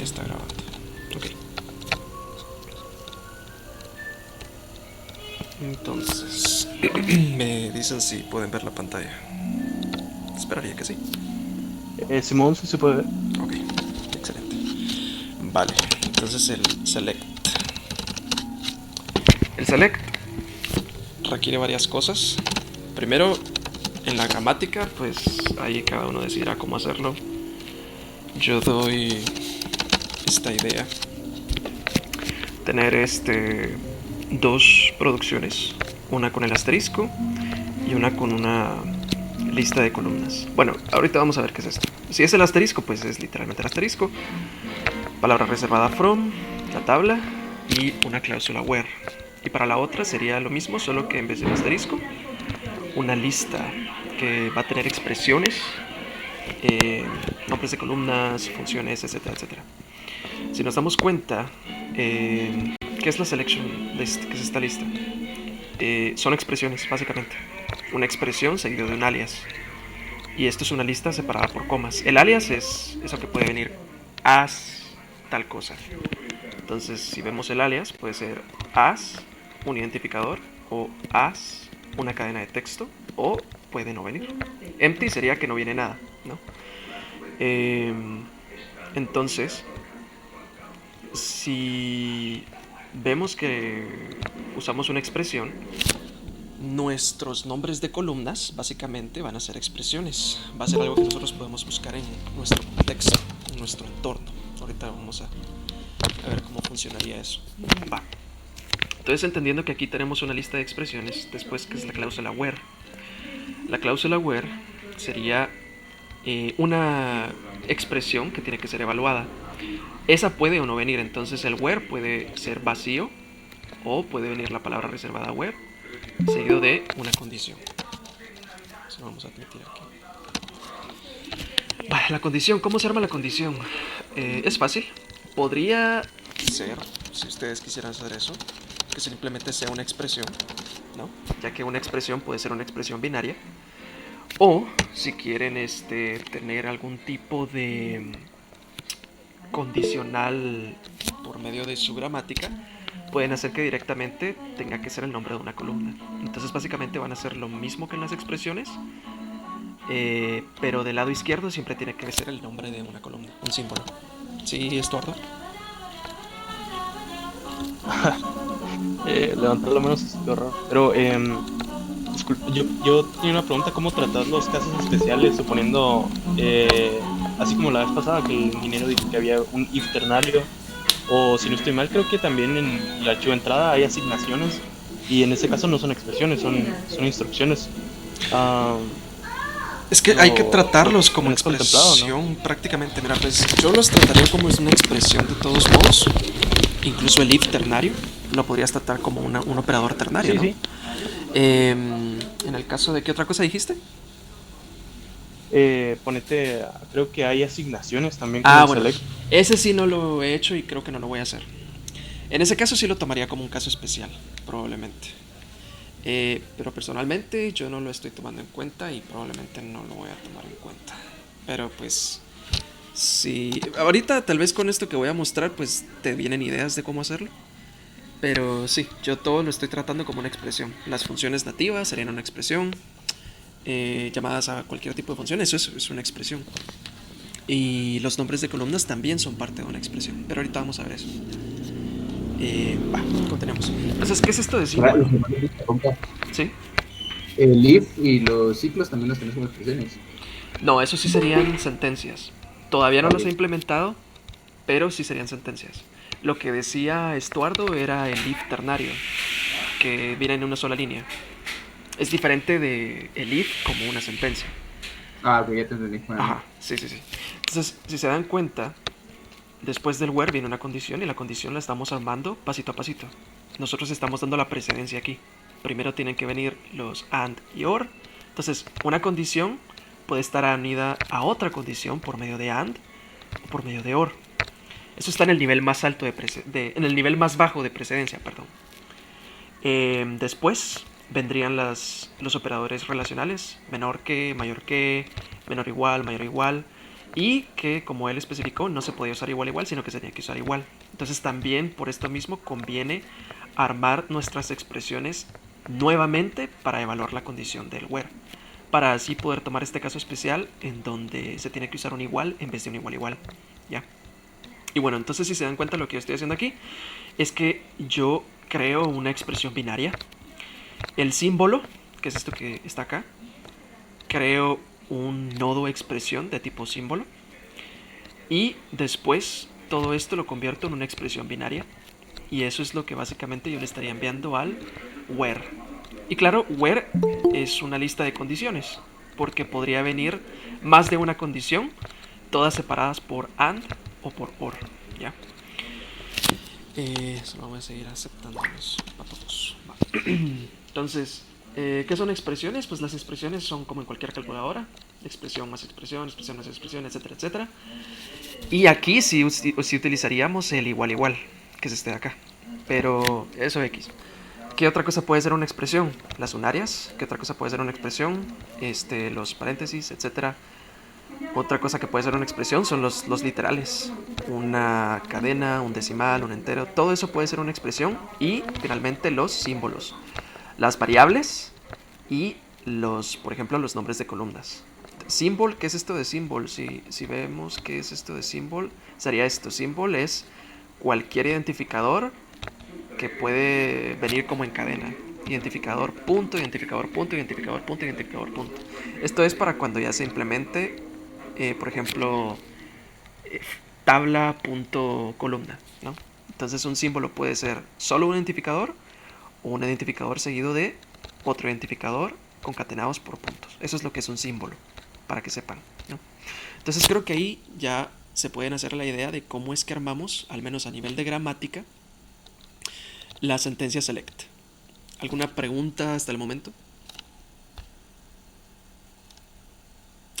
está grabando. Ok. Entonces, me dicen si pueden ver la pantalla. Esperaría que sí. Simón, sí se puede ver. Ok, excelente. Vale, entonces el select. El select requiere varias cosas. Primero, en la gramática, pues ahí cada uno decidirá cómo hacerlo. Yo doy esta idea. Tener dos producciones, una con el asterisco y una con una lista de columnas. Bueno, ahorita vamos a ver qué es esto. Si es el asterisco, pues es literalmente el asterisco. Palabra reservada from, la tabla y una cláusula where. Y para la otra sería lo mismo, solo que en vez del asterisco, una lista que va a tener expresiones, nombres de columnas, funciones, etcétera, etcétera. Si nos damos cuenta, ¿qué es la selection list? ¿Qué es esta lista? Son expresiones, básicamente. Una expresión seguido de un alias. Y esto es una lista separada por comas. El alias es eso que puede venir as tal cosa. Entonces, si vemos el alias, puede ser as, un identificador, o as, una cadena de texto, o puede no venir. Empty sería que no viene nada, ¿no? Eh, entonces, si vemos que usamos una expresión, nuestros nombres de columnas básicamente van a ser expresiones. Va a ser algo que nosotros podemos buscar en nuestro contexto, en nuestro entorno. Ahorita vamos a ver cómo funcionaría eso. Va. Entonces, entendiendo que aquí tenemos una lista de expresiones, después que es la cláusula where. La cláusula where sería una expresión que tiene que ser evaluada. Esa puede o no venir, entonces el where puede ser vacío o puede venir la palabra reservada where seguido de una condición. Eso vamos a admitir aquí. La condición, ¿cómo se arma la condición? Es fácil. Podría ser, si ustedes quisieran hacer eso, que simplemente sea una expresión, ¿no? Ya que una expresión puede ser una expresión binaria. O si quieren tener algún tipo de condicional por medio de su gramática, pueden hacer que directamente tenga que ser el nombre de una columna. Entonces básicamente van a hacer lo mismo que en las expresiones, pero del lado izquierdo siempre tiene que ser el nombre de una columna, un símbolo. ¿Sí, Estuardo? Levantar la mano es raro. Pero, disculpe, yo tenía una pregunta: ¿cómo tratar los casos especiales, suponiendo, así como la vez pasada, que el ingeniero dijo que había un if ternario? O si no estoy mal, creo que también en el archivo de entrada hay asignaciones, y en ese caso no son expresiones, son instrucciones. Ah, Es que hay que ¿lo tratarlos como tenés contemplado, no? expresión prácticamente. Mira, pues yo los trataría como es una expresión de todos modos. Incluso el if ternario lo podrías tratar como un operador ternario, Sí, ¿no? sí. En el caso de, ¿qué otra cosa dijiste? Ponete, creo que hay asignaciones también con Ah, el bueno, select. ese sí no lo he hecho y creo que no lo voy a hacer. En ese caso sí lo tomaría como un caso especial, probablemente. Pero personalmente yo no lo estoy tomando en cuenta y probablemente no lo voy a tomar en cuenta. Pero pues, sí, ahorita tal vez con esto que voy a mostrar pues te vienen ideas de cómo hacerlo. Pero sí, yo todo lo estoy tratando como una expresión. Las funciones nativas serían una expresión. Llamadas a cualquier tipo de función, eso es una expresión. Y los nombres de columnas también son parte de una expresión. Pero ahorita vamos a ver eso. Continuemos. Entonces, ¿qué es esto de símbolo? ¿Sí? El if y los ciclos también los tenés como expresiones. No, eso sí serían sentencias. Todavía no Ok. las he implementado, pero sí serían sentencias. Lo que decía Estuardo era el if ternario, que viene en una sola línea. Es diferente de el if como una sentencia. Ah, ok, ya te entendí. Ajá, Bueno, sí, sí, sí. Entonces, si se dan cuenta, después del where viene una condición y la condición la estamos armando pasito a pasito. Nosotros estamos dando la precedencia aquí. Primero tienen que venir los and y or. Entonces, una condición puede estar unida a otra condición por medio de and o por medio de or. Eso está en el nivel más alto en el nivel más bajo de precedencia, perdón. Después vendrían los operadores relacionales, menor que, mayor igual, mayor igual. y que, como él especificó, no se podía usar igual, sino que se tenía que usar igual. Entonces también por esto mismo conviene armar nuestras expresiones nuevamente para evaluar la condición del where, para así poder tomar este caso especial en donde se tiene que usar un igual en vez de un igual, ¿ya? Y bueno, entonces si se dan cuenta, lo que yo estoy haciendo aquí es que yo creo una expresión binaria. El símbolo, que es esto que está acá, creo un nodo expresión de tipo símbolo. Y después todo esto lo convierto en una expresión binaria. Y eso es lo que básicamente yo le estaría enviando al where. Y claro, where es una lista de condiciones, porque podría venir más de una condición, todas separadas por and o por or, ¿ya? Solo voy a seguir aceptando los papatos. Entonces, ¿qué son expresiones? Pues las expresiones son como en cualquier calculadora. Expresión más expresión, expresión más expresión, etcétera, etcétera. Y aquí sí utilizaríamos el igual, que es este de acá. Pero eso X. ¿Qué otra cosa puede ser una expresión? Las unarias. ¿Qué otra cosa puede ser una expresión? Los paréntesis, etcétera. Otra cosa que puede ser una expresión son los literales. Una cadena, un decimal, un entero. Todo eso puede ser una expresión. Y finalmente los símbolos. Las variables y por ejemplo, los nombres de columnas. Symbol, ¿qué es esto de symbol? Si vemos qué es esto de symbol, sería esto. Symbol es cualquier identificador que puede venir como en cadena. Identificador punto, identificador punto, identificador punto, identificador punto. Esto es para cuando ya se implemente, por ejemplo, tabla punto columna, ¿no? Entonces un símbolo puede ser solo un identificador o un identificador seguido de otro identificador concatenados por puntos. Eso es lo que es un símbolo, para que sepan, ¿no? Entonces creo que ahí ya se pueden hacer la idea de cómo es que armamos, al menos a nivel de gramática, la sentencia select. ¿Alguna pregunta hasta el momento?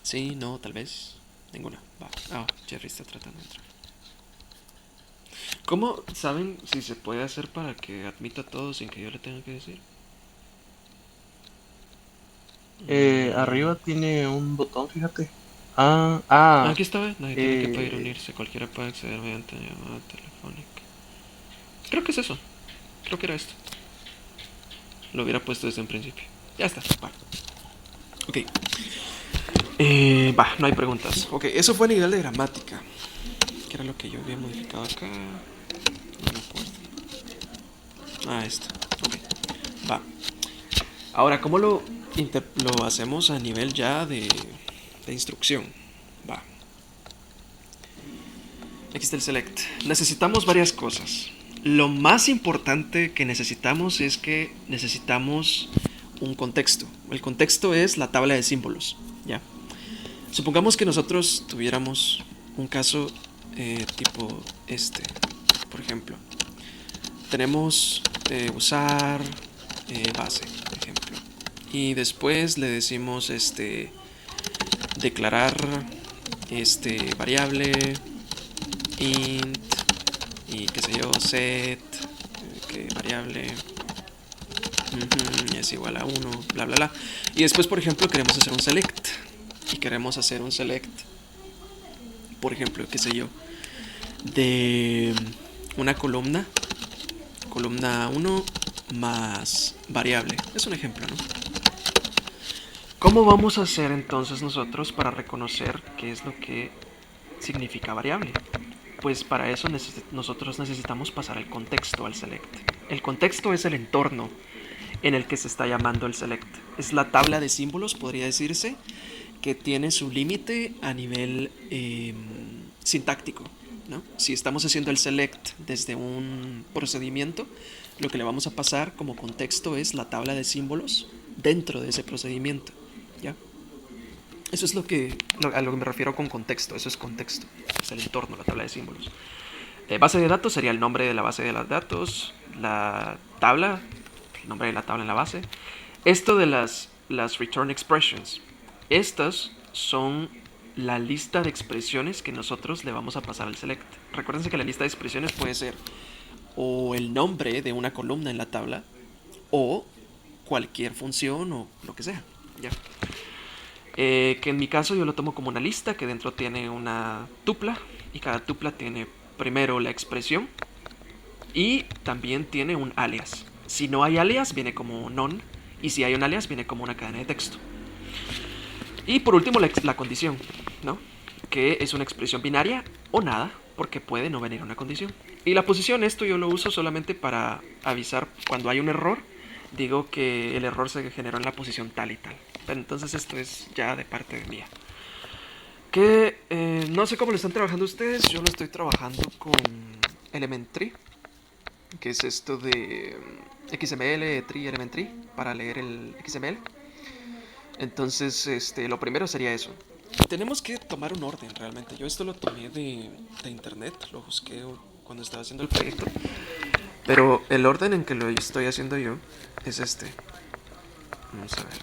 Sí, no, tal vez. Ninguna. Va. Jerry está tratando de entrar. ¿Cómo saben si se puede hacer para que admita todo sin que yo le tenga que decir? Arriba tiene un botón, fíjate. Aquí está, nadie tiene que pedir unirse. Cualquiera puede acceder mediante llamada telefónica. Creo que es eso. Creo que era esto. Lo hubiera puesto desde un principio. Ya está, va. Ok. No hay preguntas. Ok, eso fue a nivel de gramática. ¿Qué era lo que yo había modificado acá? No me acuerdo. Esto. Ok. Va. Ahora, ¿cómo lo hacemos a nivel ya de instrucción? Va. Aquí está el select. Necesitamos varias cosas. Lo más importante que necesitamos es que necesitamos un contexto. El contexto es la tabla de símbolos, ¿ya? Supongamos que nosotros tuviéramos un caso tipo este, por ejemplo. Tenemos usar base, por ejemplo. Y después le decimos declarar variable int y qué sé yo, set que variable es igual a 1, bla bla bla. Y después, por ejemplo, queremos hacer un select. Y queremos hacer un select, por ejemplo, qué sé yo, de una columna 1 más variable. Es un ejemplo, ¿no? ¿Cómo vamos a hacer entonces nosotros para reconocer qué es lo que significa variable? Pues para eso nosotros necesitamos pasar el contexto al select. El contexto es el entorno en el que se está llamando el select. Es la tabla de símbolos, podría decirse, que tiene su límite a nivel sintáctico, ¿no? Si estamos haciendo el select desde un procedimiento, lo que le vamos a pasar como contexto es la tabla de símbolos dentro de ese procedimiento, ¿ya? Eso es a lo que me refiero con contexto. Eso es contexto, es el entorno, la tabla de símbolos. Base de datos sería el nombre de la base de los datos, la tabla, el nombre de la tabla en la base. Esto de las return expressions, estas son la lista de expresiones que nosotros le vamos a pasar al select. Recuérdense que la lista de expresiones puede ser o el nombre de una columna en la tabla o cualquier función o lo que sea, ¿ya? Que en mi caso yo lo tomo como una lista que dentro tiene una tupla y cada tupla tiene primero la expresión y también tiene un alias. Si no hay alias viene como non y si hay un alias viene como una cadena de texto. Y por último la condición, ¿no? Que es una expresión binaria o nada, porque puede no venir una condición. Y la posición, esto yo lo uso solamente para avisar cuando hay un error. Digo que el error se generó en la posición tal y tal. Pero entonces esto es ya de parte mía. Que no sé cómo lo están trabajando ustedes. Yo lo estoy trabajando con Elementary, que es esto de XML, Tree, Elementary, para leer el XML. Entonces, lo primero sería eso. Tenemos que tomar un orden realmente. Yo esto lo tomé de internet, lo busqué cuando estaba haciendo el proyecto. Pero el orden en que lo estoy haciendo yo es este. Vamos a ver.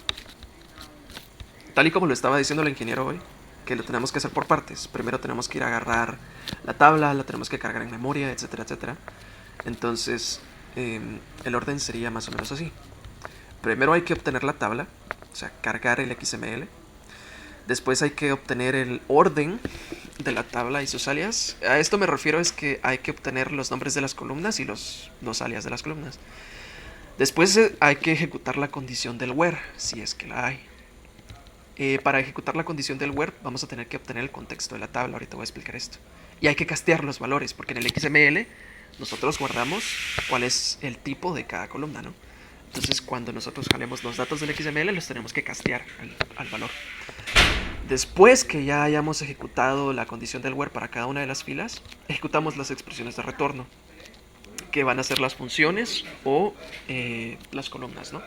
Tal y como lo estaba diciendo el ingeniero hoy, que lo tenemos que hacer por partes. Primero tenemos que ir a agarrar la tabla, la tenemos que cargar en memoria, etcétera, etcétera. Entonces, el orden sería más o menos así. Primero hay que obtener la tabla, o sea, cargar el XML. Después hay que obtener el orden de la tabla y sus alias. A esto me refiero es que hay que obtener los nombres de las columnas y los alias de las columnas. Después hay que ejecutar la condición del where, si es que la hay. Para ejecutar la condición del where vamos a tener que obtener el contexto de la tabla. Ahorita voy a explicar esto. Y hay que castear los valores, porque en el XML nosotros guardamos cuál es el tipo de cada columna, ¿no? Entonces cuando nosotros jalemos los datos del XML los tenemos que castear al valor. Después que ya hayamos ejecutado la condición del where para cada una de las filas, ejecutamos las expresiones de retorno, que van a ser las funciones o las columnas, ¿no?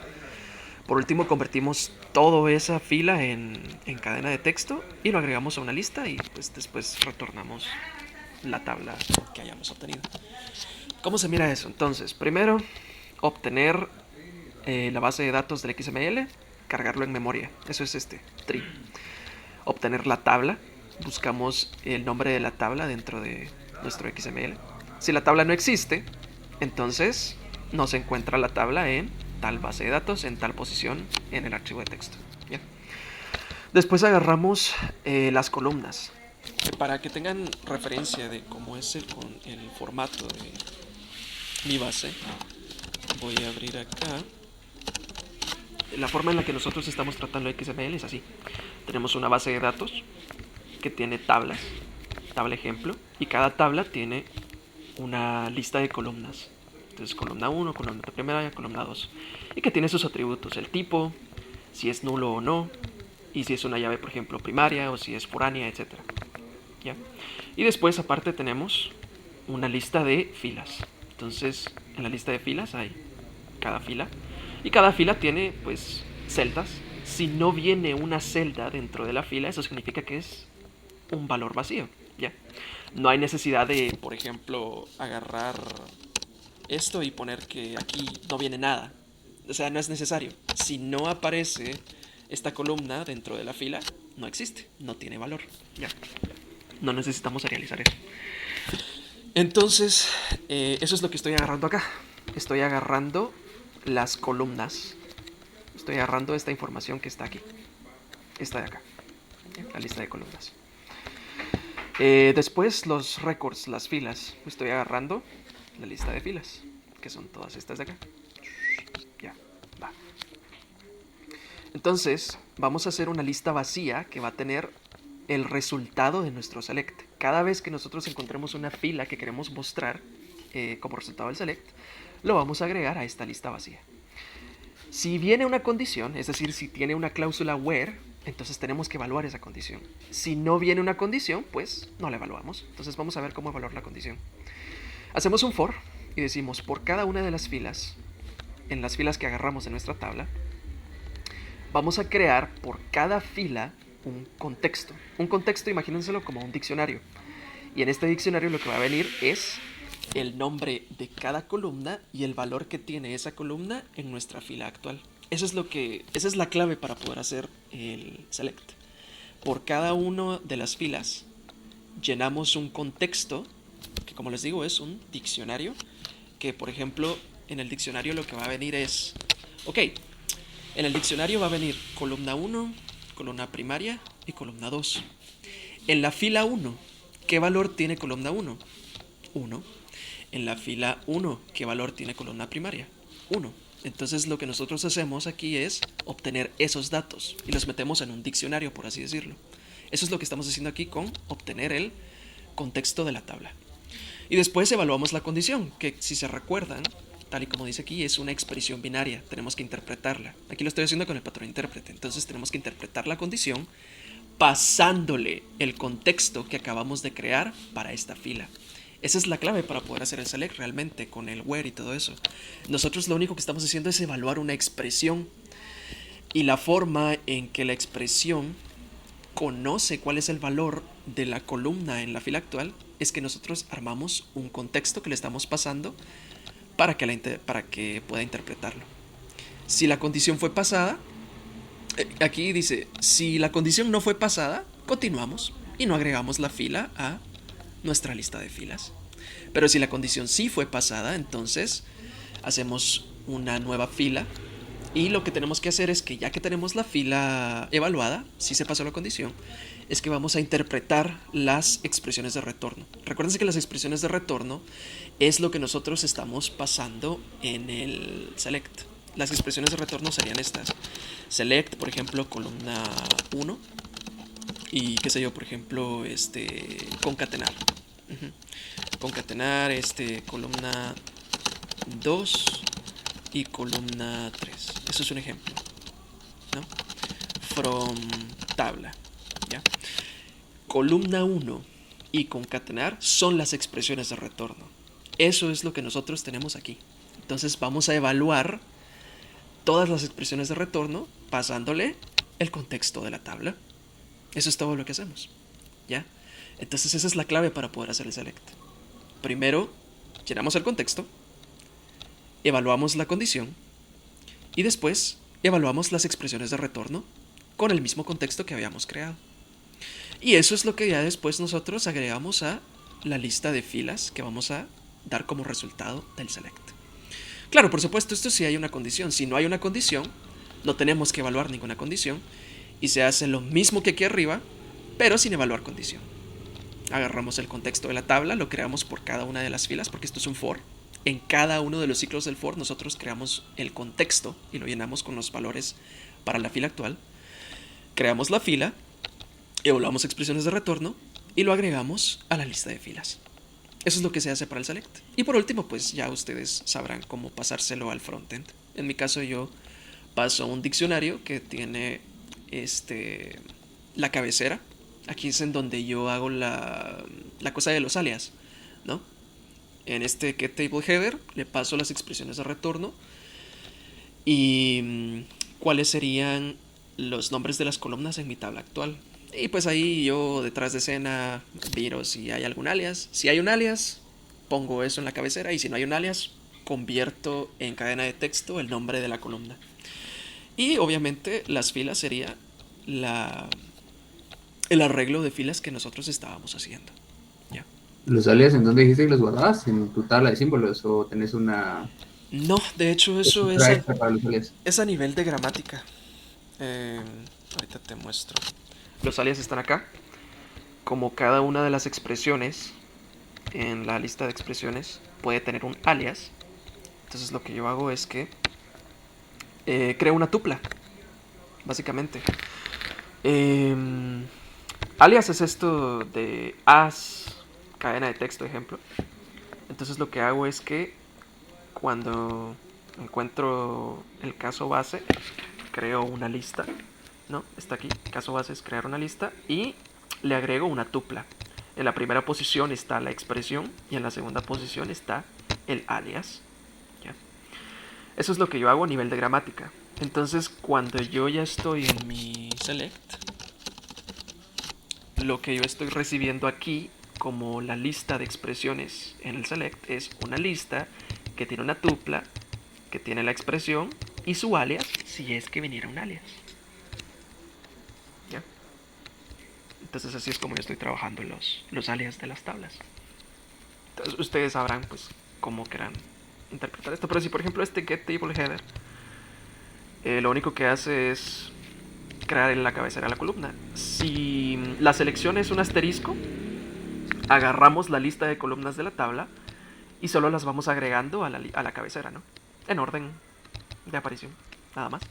Por último, convertimos toda esa fila en cadena de texto y lo agregamos a una lista y pues después retornamos la tabla que hayamos obtenido. ¿Cómo se mira eso? Entonces, primero, obtener la base de datos del XML, cargarlo en memoria. Eso es tree. Obtener la tabla, buscamos el nombre de la tabla dentro de nuestro XML. Si la tabla no existe, entonces no se encuentra la tabla en tal base de datos, en tal posición en el archivo de texto. ¿Bien? Después agarramos las columnas. Para que tengan referencia de cómo es el formato de mi base, voy a abrir acá. La forma en la que nosotros estamos tratando XML es así. Tenemos una base de datos que tiene tablas, tabla ejemplo, y cada tabla tiene una lista de columnas. Entonces columna 1, columna primera, columna 2. Y que tiene sus atributos, el tipo, si es nulo o no, y si es una llave, por ejemplo, primaria, o si es foránea, etc. ¿Ya? Y después aparte tenemos una lista de filas. Entonces en la lista de filas hay cada fila. Y cada fila tiene pues celdas. Si no viene una celda dentro de la fila, eso significa que es un valor vacío. ¿Ya? No hay necesidad de, por ejemplo, agarrar esto y poner que aquí no viene nada. O sea, no es necesario. Si no aparece esta columna dentro de la fila, no existe, no tiene valor. Ya. No necesitamos serializar eso. Entonces, eso es lo que estoy agarrando acá. Estoy agarrando las columnas. Estoy agarrando esta información que está aquí. Esta de acá. La lista de columnas. Después los records, las filas. Estoy agarrando la lista de filas, que son todas estas de acá. Ya, va. Entonces, vamos a hacer una lista vacía que va a tener el resultado de nuestro select. Cada vez que nosotros encontremos una fila que queremos mostrar como resultado del select, lo vamos a agregar a esta lista vacía. Si viene una condición, es decir, si tiene una cláusula where, entonces tenemos que evaluar esa condición. Si no viene una condición, pues no la evaluamos. Entonces vamos a ver cómo evaluar la condición. Hacemos un for y decimos por cada una de las filas, en las filas que agarramos en nuestra tabla, vamos a crear por cada fila un contexto. Un contexto, imagínenselo como un diccionario. Y en este diccionario lo que va a venir es el nombre de cada columna y el valor que tiene esa columna en nuestra fila actual. Esa es la clave para poder hacer el select. Por cada una de las filas llenamos un contexto, que como les digo es un diccionario, que por ejemplo en el diccionario lo que va a venir es, ok, en el diccionario va a venir columna 1, columna primaria y columna 2. En la fila 1, ¿qué valor tiene columna 1? 1. En la fila 1, ¿qué valor tiene columna primaria? 1. Entonces lo que nosotros hacemos aquí es obtener esos datos y los metemos en un diccionario, por así decirlo. Eso es lo que estamos haciendo aquí con obtener el contexto de la tabla. Y después evaluamos la condición, que si se recuerdan, tal y como dice aquí, es una expresión binaria. Tenemos que interpretarla. Aquí lo estoy haciendo con el patrón intérprete. Entonces tenemos que interpretar la condición pasándole el contexto que acabamos de crear para esta fila. Esa es la clave para poder hacer el select realmente con el where y todo eso. Nosotros lo único que estamos haciendo es evaluar una expresión y la forma en que la expresión conoce cuál es el valor de la columna en la fila actual es que nosotros armamos un contexto que le estamos pasando para que pueda interpretarlo. Si la condición fue pasada, aquí dice, si la condición no fue pasada, continuamos y no agregamos la fila a nuestra lista de filas. Pero si la condición sí fue pasada, entonces hacemos una nueva fila y lo que tenemos que hacer es que ya que tenemos la fila evaluada, si se pasó la condición, es que vamos a interpretar las expresiones de retorno. Recuérdense que las expresiones de retorno es lo que nosotros estamos pasando en el select. Las expresiones de retorno serían estas. Select, por ejemplo, columna 1 y qué sé yo, por ejemplo, concatenar. Concatenar columna 2 y columna 3. Eso es un ejemplo, ¿no? From tabla, ¿ya? Columna 1 y concatenar son las expresiones de retorno. Eso es lo que nosotros tenemos aquí. Entonces vamos a evaluar todas las expresiones de retorno pasándole el contexto de la tabla. Eso es todo lo que hacemos, ¿ya? Entonces esa es la clave para poder hacer el select. Primero llenamos el contexto, evaluamos la condición y después evaluamos las expresiones de retorno con el mismo contexto que habíamos creado. Y eso es lo que ya después nosotros agregamos a la lista de filas que vamos a dar como resultado del select. Claro, por supuesto, esto sí hay una condición. Si no hay una condición, no tenemos que evaluar ninguna condición y se hace lo mismo que aquí arriba, pero sin evaluar condición. Agarramos el contexto de la tabla, lo creamos por cada una de las filas, porque esto es un for. En cada uno de los ciclos del for nosotros creamos el contexto y lo llenamos con los valores para la fila actual. Creamos la fila, evaluamos expresiones de retorno y lo agregamos a la lista de filas. Eso es lo que se hace para el select. Y por último, pues ya ustedes sabrán cómo pasárselo al frontend. En mi caso yo paso un diccionario que tiene la cabecera. Aquí es en donde yo hago la cosa de los alias, ¿no? En este getTableHeader le paso las expresiones de retorno y cuáles serían los nombres de las columnas en mi tabla actual. Y pues ahí yo detrás de escena miro si hay algún alias. Si hay un alias, pongo eso en la cabecera, y si no hay un alias, convierto en cadena de texto el nombre de la columna. Y obviamente las filas sería el arreglo de filas que nosotros estábamos haciendo. ¿Ya? ¿Los alias en dónde dijiste que los guardabas? ¿En tu tabla de símbolos o tenés una No, de hecho eso extra para los alias? es a nivel de gramática. Ahorita te muestro. Los alias están acá. Como cada una de las expresiones en la lista de expresiones puede tener un alias, entonces lo que yo hago es que creo una tupla, básicamente. Alias es esto de as, cadena de texto, ejemplo. Entonces lo que hago es que cuando encuentro el caso base, creo una lista, ¿no? Está aquí, caso base es crear una lista y le agrego una tupla. En la primera posición está la expresión y en la segunda posición está el alias. ¿Ya? Eso es lo que yo hago a nivel de gramática. Entonces cuando yo ya estoy en mi select, lo que yo estoy recibiendo aquí como la lista de expresiones en el select es una lista que tiene una tupla, que tiene la expresión y su alias, si es que viniera un alias. ¿Ya? Entonces así es como yo estoy trabajando los alias de las tablas. Entonces ustedes sabrán pues cómo quieran interpretar esto. Pero si por ejemplo getTableHeader lo único que hace es crear en la cabecera la columna. Si la selección es un asterisco, agarramos la lista de columnas de la tabla y solo las vamos agregando a la cabecera, ¿no? En orden de aparición, nada más.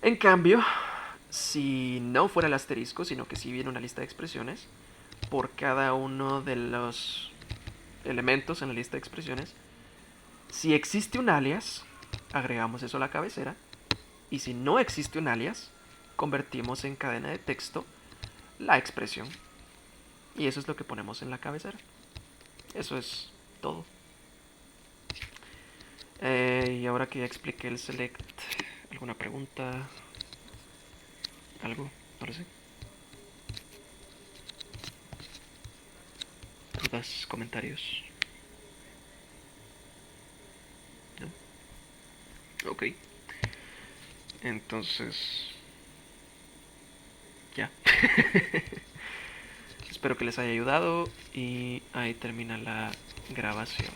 En cambio, si no fuera el asterisco, sino que si viene una lista de expresiones, por cada uno de los elementos en la lista de expresiones, si existe un alias, agregamos eso a la cabecera, y si no existe un alias, convertimos en cadena de texto la expresión. Y eso es lo que ponemos en la cabecera. Eso es todo. Y ahora que ya expliqué el select, ¿alguna pregunta? ¿Algo? No lo sé. ¿Dudas? ¿Comentarios? ¿No? Ok. Entonces... ya. Espero que les haya ayudado y ahí termina la grabación.